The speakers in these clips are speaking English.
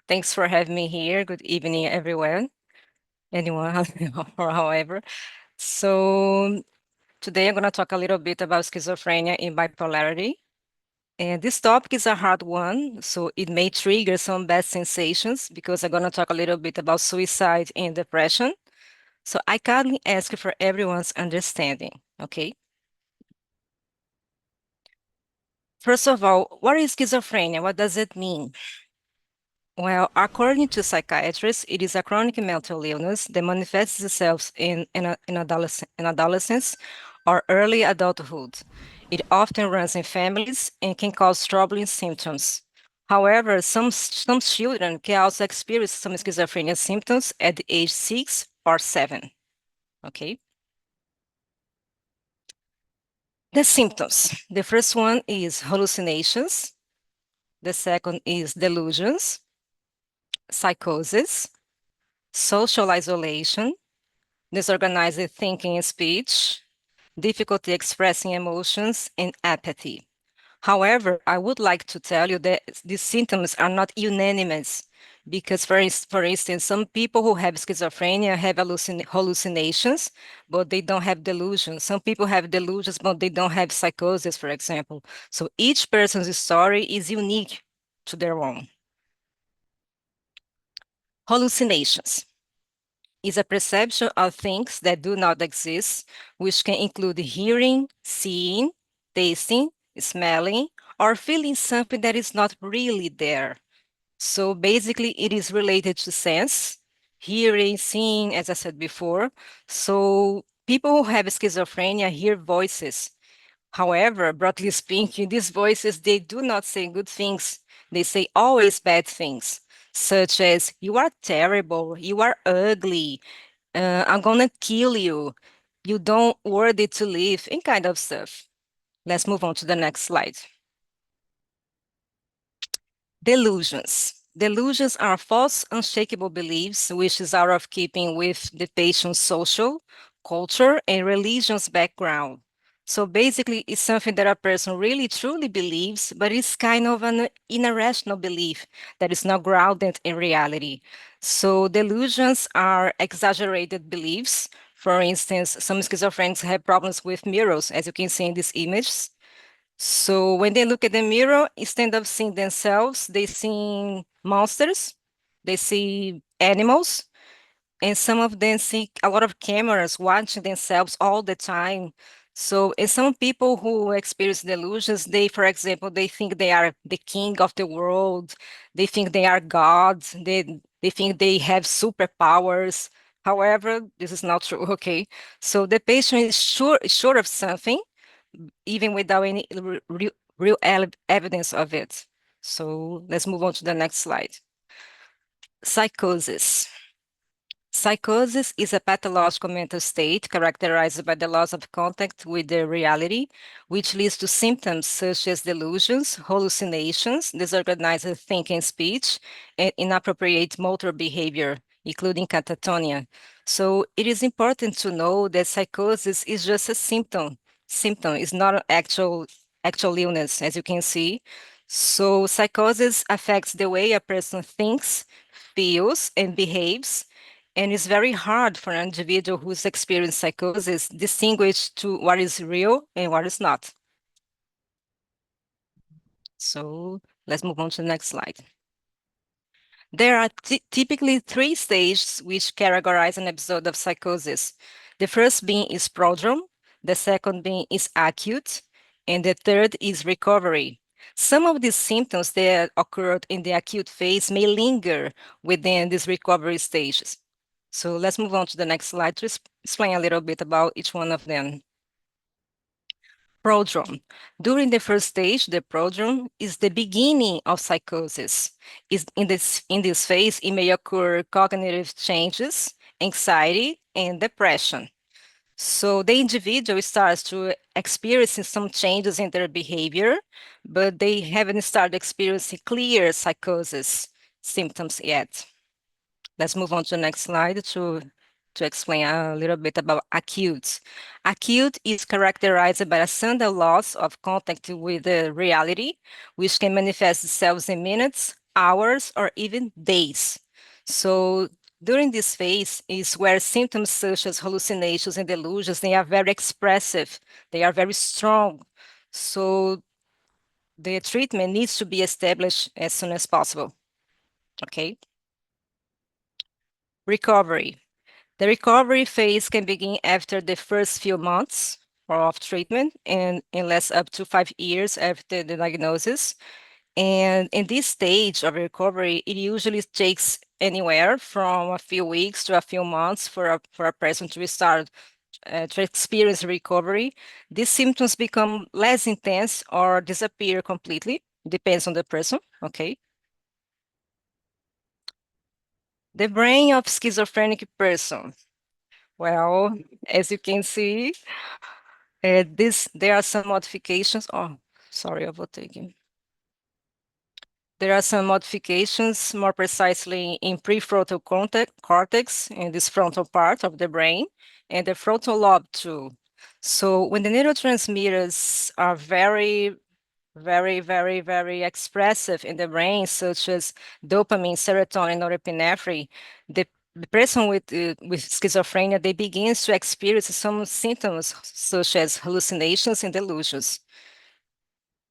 Thanks for having me here. Good evening, everyone, anyone, or however. So today I'm going to talk a little bit about schizophrenia and bipolarity. And this topic is a hard one, so it may trigger some bad sensations because I'm going to talk a little bit about suicide and depression. So I kindly ask for everyone's understanding, okay? First of all, what is schizophrenia? What does it mean? Well, according to psychiatrists, it is a chronic mental illness that manifests itself in adolescence or early adulthood. It often runs in families and can cause troubling symptoms. However, some children can also experience some schizophrenia symptoms at the age 6 or 7. Okay. The symptoms. The first one is hallucinations. The second is delusions, psychosis, social isolation, disorganized thinking and speech, difficulty expressing emotions, and apathy. However, I would like to tell you that these symptoms are not unanimous because, for instance, some people who have schizophrenia have hallucinations, but they don't have delusions. Some people have delusions, but they don't have psychosis, for example. So each person's story is unique to their own. Hallucinations is a perception of things that do not exist, which can include hearing, seeing, tasting, smelling, or feeling something that is not really there. So basically, it is related to sense, hearing, seeing, as I said before. So people who have schizophrenia hear voices. However, broadly speaking, these voices, they do not say good things. They say always bad things, such as, you are terrible, you are ugly, I'm gonna kill you, you don't worthy to live, and kind of stuff. Let's move on to the next slide. Delusions. Delusions are false, unshakable beliefs, which is out of keeping with the patient's social, culture, and religion's background. So basically, it's something that a person really truly believes, but it's kind of an irrational belief that is not grounded in reality. So delusions are exaggerated beliefs. For instance, some schizophrenics have problems with mirrors, as you can see in these images. So when they look at the mirror, instead of seeing themselves, they see monsters, they see animals, and some of them see a lot of cameras watching themselves all the time. So, and some people who experience delusions, they, for example, they think they are the king of the world, they think they are gods, they think they have superpowers. However, this is not true, okay? So the patient is sure of something, even without any real evidence of it. So let's move on to the next slide. Psychosis. Psychosis is a pathological mental state characterized by the loss of contact with the reality, which leads to symptoms such as delusions, hallucinations, disorganized thinking and speech, and inappropriate motor behavior, including catatonia. So it is important to know that psychosis is just a symptom is not an actual illness, as you can see. So psychosis affects the way a person thinks, feels, and behaves, and it's very hard for an individual who's experienced psychosis distinguish to what is real and what is not. So let's move on to the next slide. There are typically 3 stages which categorize an episode of psychosis. The first being is prodrome, the second being is acute, and the third is recovery. Some of these symptoms that occurred in the acute phase may linger within these recovery stages. So let's move on to the next slide to explain a little bit about each one of them. Prodrome. During the first stage, the prodrome is the beginning of psychosis. In this phase, it may occur cognitive changes, anxiety, and depression. So the individual starts to experiencing some changes in their behavior, but they haven't started experiencing clear psychosis symptoms yet. Let's move on to the next slide to explain a little bit about acute. Acute is characterized by a sudden loss of contact with the reality, which can manifest itself in minutes, hours or even days. So during this phase is where symptoms such as hallucinations and delusions, they are very expressive, they are very strong. So the treatment needs to be established as soon as possible, okay? Recovery. The recovery phase can begin after the first few months of treatment and lasts up to 5 years after the diagnosis. And in this stage of recovery, it usually takes anywhere from a few weeks to a few months for a person to start to experience recovery. These symptoms become less intense or disappear completely. Depends on the person, okay? The brain of schizophrenic person. Well, as you can see, there are some modifications. Oh, sorry, overtaking. There are some modifications, more precisely in prefrontal cortex, in this frontal part of the brain, and the frontal lobe too. So when the neurotransmitters are very expressive in the brain, such as dopamine, serotonin, norepinephrine, the person with schizophrenia, they begins to experience some symptoms such as hallucinations and delusions.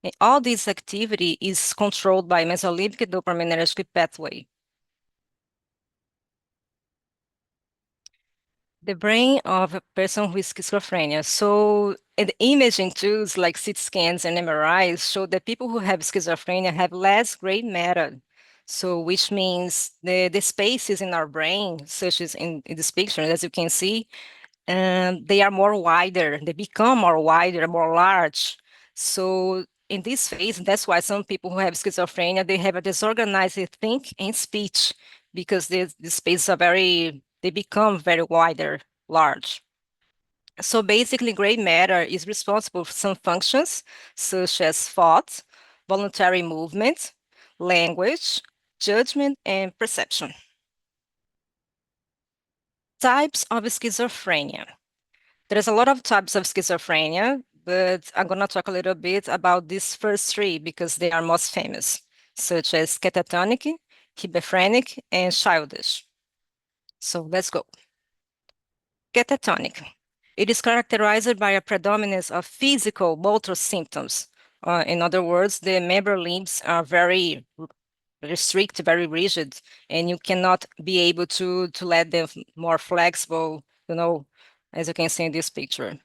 And all this activity is controlled by mesolimbic dopaminergic pathway. The brain of a person with schizophrenia. So, and imaging tools like CT scans and MRIs show that people who have schizophrenia have less gray matter. So, which means the spaces in our brain, such as in this picture, as you can see, they are more wider, they become more wider, more large. So in this phase, that's why some people who have schizophrenia, they have a disorganized think and speech because the spaces are they become very wider, large. So basically, gray matter is responsible for some functions such as thought, voluntary movement, language, judgment, and perception. Types of schizophrenia. There's a lot of types of schizophrenia, but I'm going to talk a little bit about these first three because they are most famous, such as catatonic, schizophrenic, and childish. So let's go. Catatonic. It is characterized by a predominance of physical motor symptoms. In other words, the member limbs are very restrict, very rigid, and you cannot be able to let them more flexible, as you can see in this picture.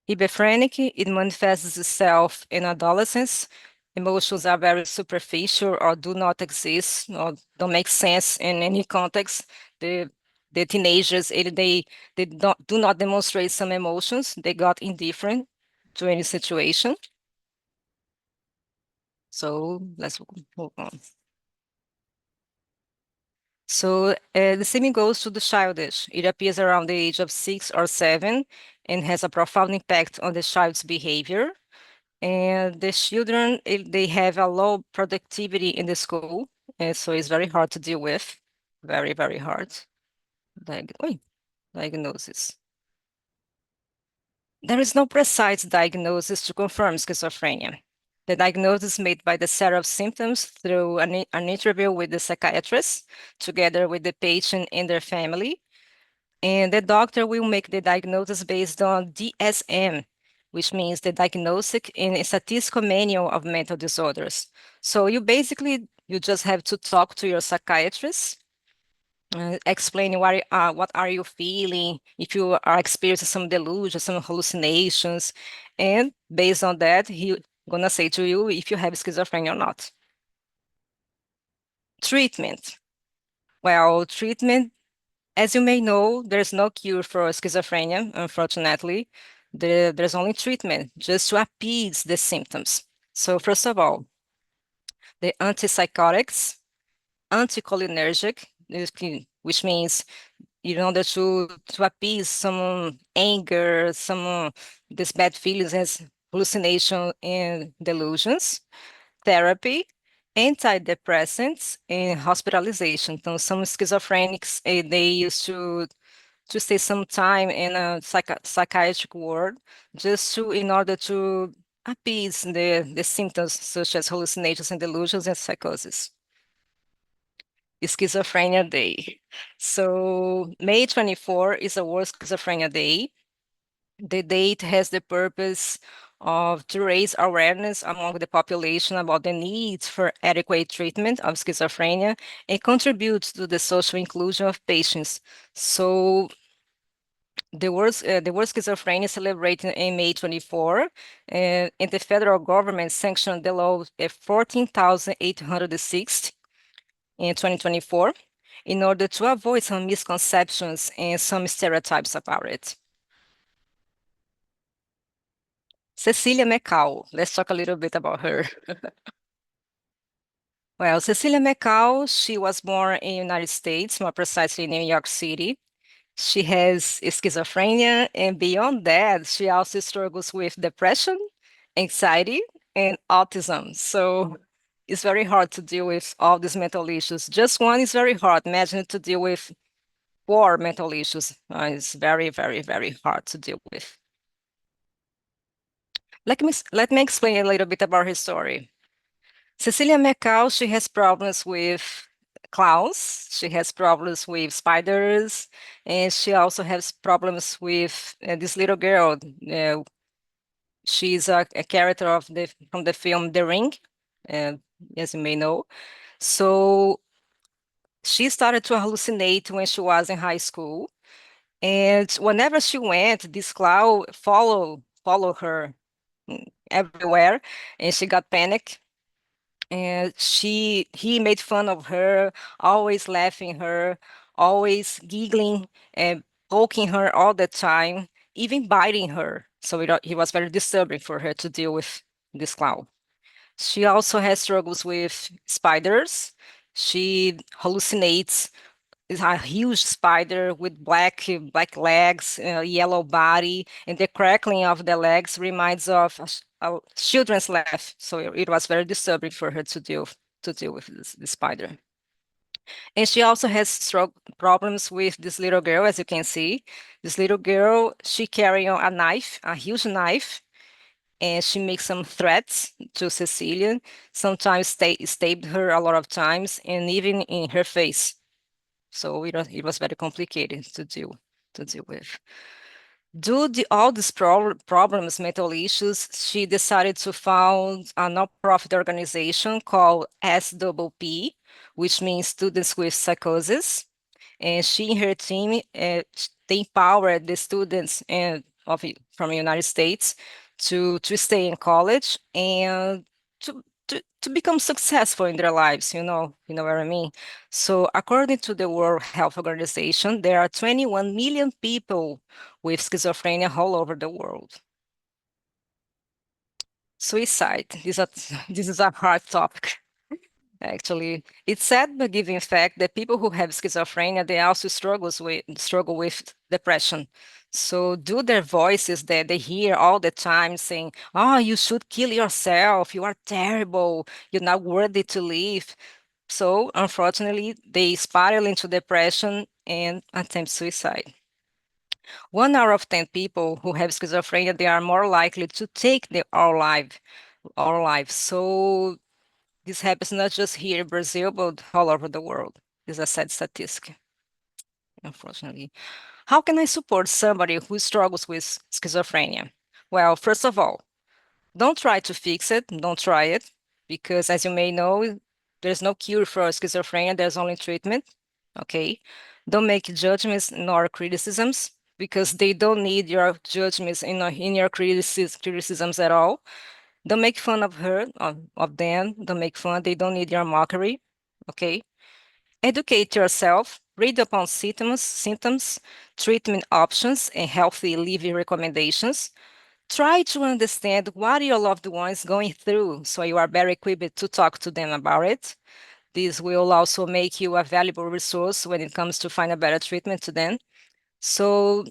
Schizophrenic, it manifests itself in adolescence. Emotions are very superficial or do not exist or don't make sense in any context. The teenagers, they do not demonstrate some emotions. They got indifferent to any situation. So let's move on. So the same goes to the childish. It appears around the age of 6 or 7 and has a profound impact on the child's behavior. And the children, they have a low productivity in the school, and so it's very hard to deal with. Very hard. Diagnosis. There is no precise diagnosis to confirm schizophrenia. The diagnosis is made by the set of symptoms through an interview with the psychiatrist, together with the patient and their family. And the doctor will make the diagnosis based on DSM, which means the Diagnostic and Statistical Manual of Mental Disorders. So you just have to talk to your psychiatrist, explain what are you feeling, if you are experiencing some delusions, some hallucinations, and based on that, he gonna say to you if you have schizophrenia or not. Treatment. Well, treatment, as you may know, there's no cure for schizophrenia, unfortunately. There's only treatment just to appease the symptoms. So first of all, the antipsychotics, anticholinergic, which means in order to appease some anger, some these bad feelings as hallucination and delusions, therapy, antidepressants, and hospitalization. So some schizophrenics, they used to stay some time in a psychiatric ward just in order to appease the symptoms such as hallucinations and delusions and psychosis. Schizophrenia Day. So May 24 is a World Schizophrenia Day. The date has the purpose of to raise awareness among the population about the need for adequate treatment of schizophrenia and contribute to the social inclusion of patients. So the World Schizophrenia is celebrated in May 24, and the federal government sanctioned the law 14,806 in 2024 in order to avoid some misconceptions and some stereotypes about it. Cecilia McCall, let's talk a little bit about her. Well, Cecilia McCall, she was born in the United States, more precisely in New York City. She has schizophrenia, and beyond that, she also struggles with depression, anxiety, and autism. So it's very hard to deal with all these mental issues. Just one is very hard. Imagine to deal with four mental issues. It's very, very, very hard to deal with. Let me explain a little bit about her story. Cecilia McCall, she has problems with clowns, she has problems with spiders, and she also has problems with this little girl. She's a character from the film The Ring, uh, as you may know. So she started to hallucinate when she was in high school, and whenever she went, this clown follow her everywhere, and she got panic. And he made fun of her, always laughing her, always giggling and poking her all the time, even biting her. So it was very disturbing for her to deal with this clown. She also has struggles with spiders. She hallucinates is a huge spider with black legs, yellow body, and the crackling of the legs reminds of a children's laugh. So it was very disturbing for her to deal with this spider. And she also has problems with this little girl, as you can see. This little girl, she carrying a knife, a huge knife, and she makes some threats to Cecilia. Sometimes stabbed her a lot of times, and even in her face. So it was very complicated to deal with. Due to all these problems, mental issues, she decided to found a nonprofit organization called SPP, which means Students with Psychosis. And she and her team, they empower the students from the United States to stay in college and to become successful in their lives, you know what I mean? So according to the World Health Organization, there are 21 million people with schizophrenia all over the world. Suicide, this is a hard topic. Actually, it's sad but given fact that people who have schizophrenia, they also struggle with depression. So do their voices that they hear all the time saying, "Oh, you should kill yourself. You are terrible. You're not worthy to live." So unfortunately, they spiral into depression and attempt suicide. 1 out of 10 people who have schizophrenia, they are more likely to take their our life. So this happens not just here in Brazil, but all over the world. It's a sad statistic, unfortunately. How can I support somebody who struggles with schizophrenia? Well, first of all, don't try to fix it. Don't try it, because as you may know, there's no cure for schizophrenia. There's only treatment. Okay. Don't make judgments nor criticisms, because they don't need your judgments in your criticisms at all. Don't make fun of her, of them. Don't make fun. They don't need your mockery. Okay. Educate yourself. Read upon symptoms, treatment options, and healthy living recommendations. Try to understand what your loved one is going through so you are better equipped to talk to them about it. This will also make you a valuable resource when it comes to find a better treatment to them. So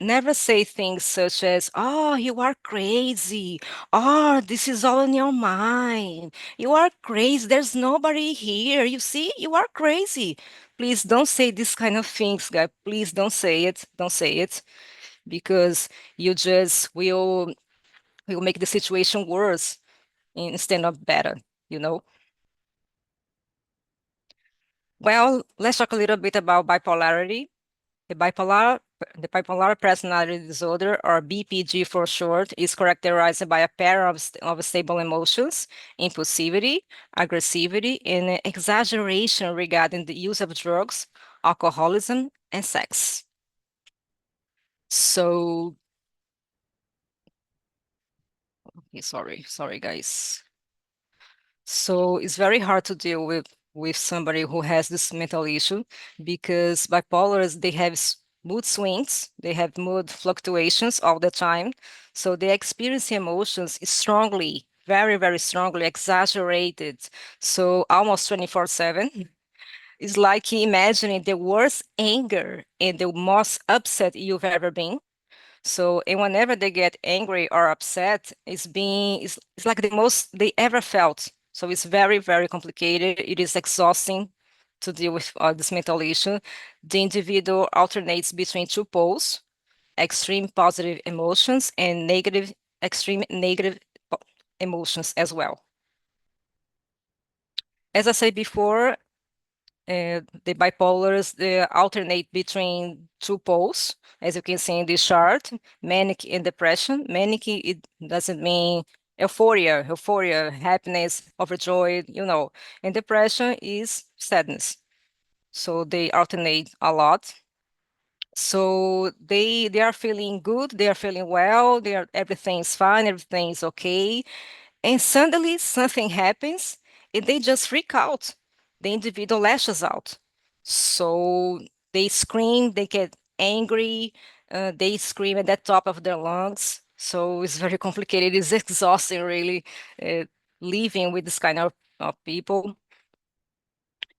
never say things such as, "Oh, you are crazy. Oh, this is all in your mind. You are crazy. There's nobody here. You see, you are crazy." Please don't say this kind of things, guys. Please don't say it. Don't say it, because you just will will make the situation worse instead of better, you know? Well, let's talk a little bit about bipolarity. The bipolar personality disorder, or BPD for short, is characterized by a pair of stable emotions, impulsivity, aggressivity, and exaggeration regarding the use of drugs, alcoholism, and sex. So, okay, sorry, guys. So it's very hard to deal with somebody who has this mental issue because bipolars, they have mood swings, they have mood fluctuations all the time. So they experience emotions strongly, very, very strongly exaggerated. So almost 24/7. It's like imagining the worst anger and the most upset you've ever been. So, and whenever they get angry or upset, it's like the most they ever felt. So it's very, very complicated. It is exhausting to deal with this mental issue. The individual alternates between two poles, extreme positive emotions and extreme negative emotions as well. As I said before, the bipolars, they alternate between two poles, as you can see in this chart, manic and depression. Manic, it doesn't mean euphoria, happiness, overjoyed, and depression is sadness. So they alternate a lot. So they are feeling good, they are feeling well, everything's fine, everything's okay, and suddenly something happens and they just freak out. The individual lashes out. So they scream, they get angry, they scream at the top of their lungs. So it's very complicated. It's exhausting, really, uh, living with this kind of people.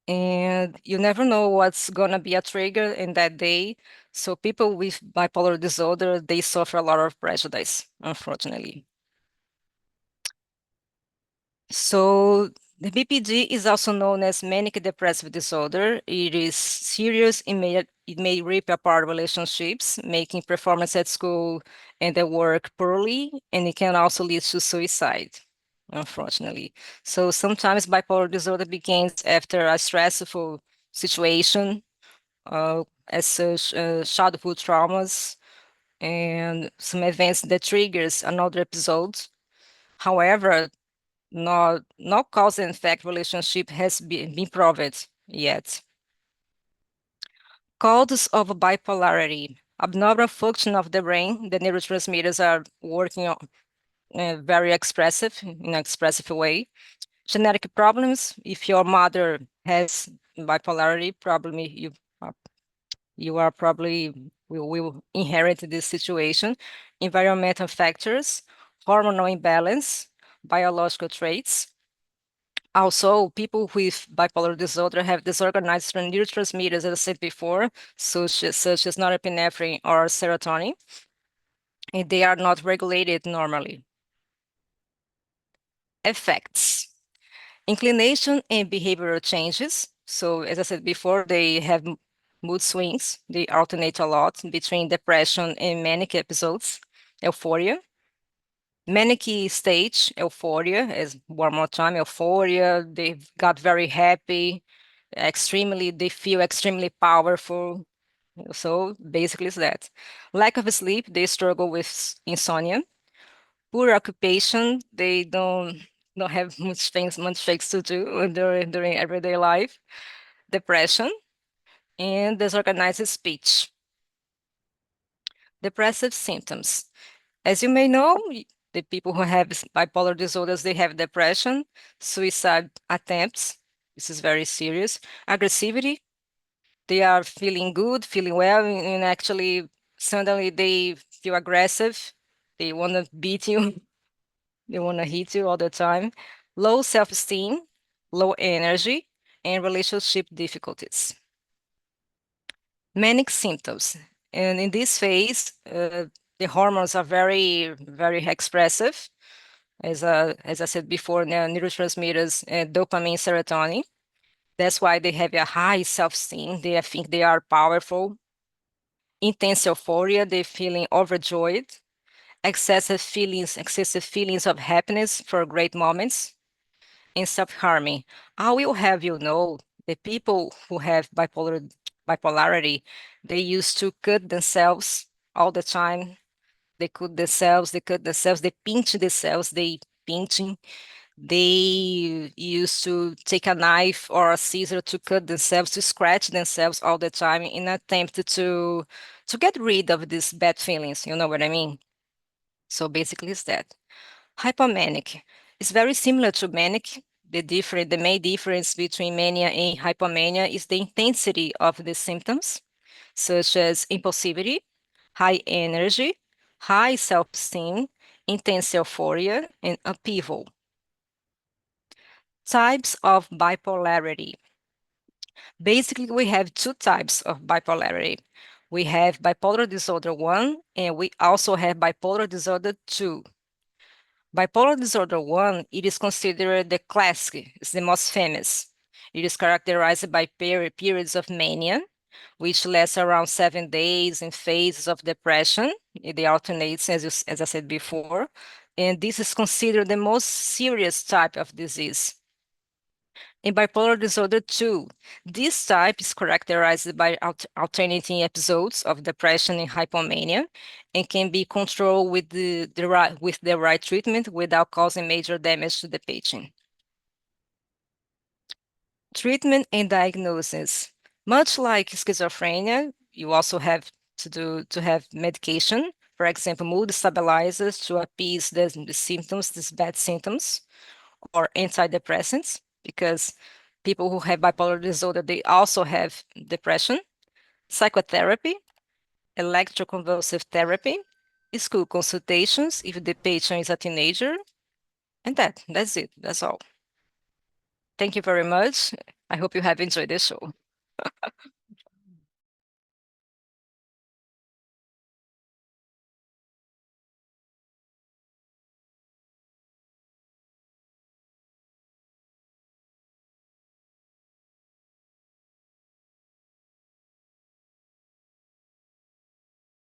And you never know what's gonna be a trigger in that day. So people with bipolar disorder, they suffer a lot of prejudice, unfortunately. So the BPD is also known as manic depressive disorder. It is serious. It may rip apart relationships, making performance at school and at work poorly, and it can also lead to suicide, unfortunately. So sometimes bipolar disorder begins after a stressful situation, as such childhood traumas and some events that triggers another episode. However, no cause and effect relationship has been proved yet. Causes of bipolarity. Abnormal function of the brain. The neurotransmitters are working very expressive, in an expressive way. Genetic problems. If your mother has bipolarity, probably you are probably will inherit this situation. Environmental factors, hormonal imbalance, biological traits. Also, people with bipolar disorder have disorganized neurotransmitters, as I said before, such as norepinephrine or serotonin, and they are not regulated normally. Effects. Inclination and behavioral changes. So, as I said before, they have mood swings. They alternate a lot between depression and manic episodes. Euphoria. Manic stage, euphoria, as one more time, euphoria. They got very happy, they feel extremely powerful. So basically it's that. Lack of sleep, they struggle with insomnia. Poor occupation, they don't have much things to do during everyday life. Depression and disorganized speech. Depressive symptoms. As you may know, the people who have bipolar disorders, they have depression, suicide attempts. This is very serious. Aggressivity, they are feeling good, feeling well, and actually suddenly they feel aggressive. They want to beat you, they want to hit you all the time. Low self-esteem, low energy, and relationship difficulties. Manic symptoms. And in this phase, the hormones are very, very expressive. As I said before, neurotransmitters, dopamine, serotonin. That's why they have a high self-esteem. They think they are powerful. Intense euphoria, they're feeling overjoyed. excessive feelings of happiness for great moments, and self-harming. I will have you know, the people who have bipolarity, they used to cut themselves all the time. They pinch themselves, they pinching. They used to take a knife or a scissor to cut themselves, to scratch themselves all the time in an attempt to get rid of these bad feelings. You know what I mean? So basically, it's that. Hypomanic is very similar to manic. The main difference between mania and hypomania is the intensity of the symptoms, such as impulsivity, high energy, high self-esteem, intense euphoria, and upheaval. Types of bipolarity. Basically, we have two types of bipolarity. We have bipolar disorder 1, and we also have bipolar disorder 2. Bipolar disorder 1, it is considered the classic, it's the most famous. It is characterized by periods of mania, which lasts around 7 days, in phases of depression. They alternate, as I said before. And this is considered the most serious type of disease. In bipolar disorder 2, this type is characterized by alternating episodes of depression and hypomania and can be controlled with the right treatment without causing major damage to the patient. Treatment and diagnosis. Much like schizophrenia, you also have to have medication, for example, mood stabilizers to appease the symptoms, these bad symptoms, or antidepressants, because people who have bipolar disorder, they also have depression, psychotherapy, electroconvulsive therapy, school consultations if the patient is a teenager, and that's it. That's all. Thank you very much. I hope you have enjoyed the show.